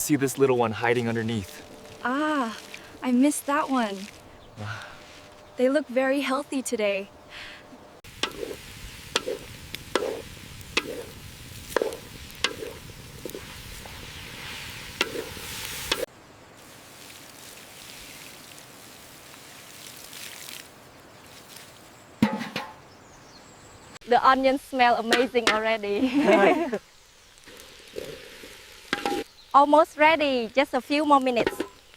see this little one hiding underneath. Ah, I missed that one. They look very healthy today. The onions smell amazing already. Almost ready, just a few more minutes.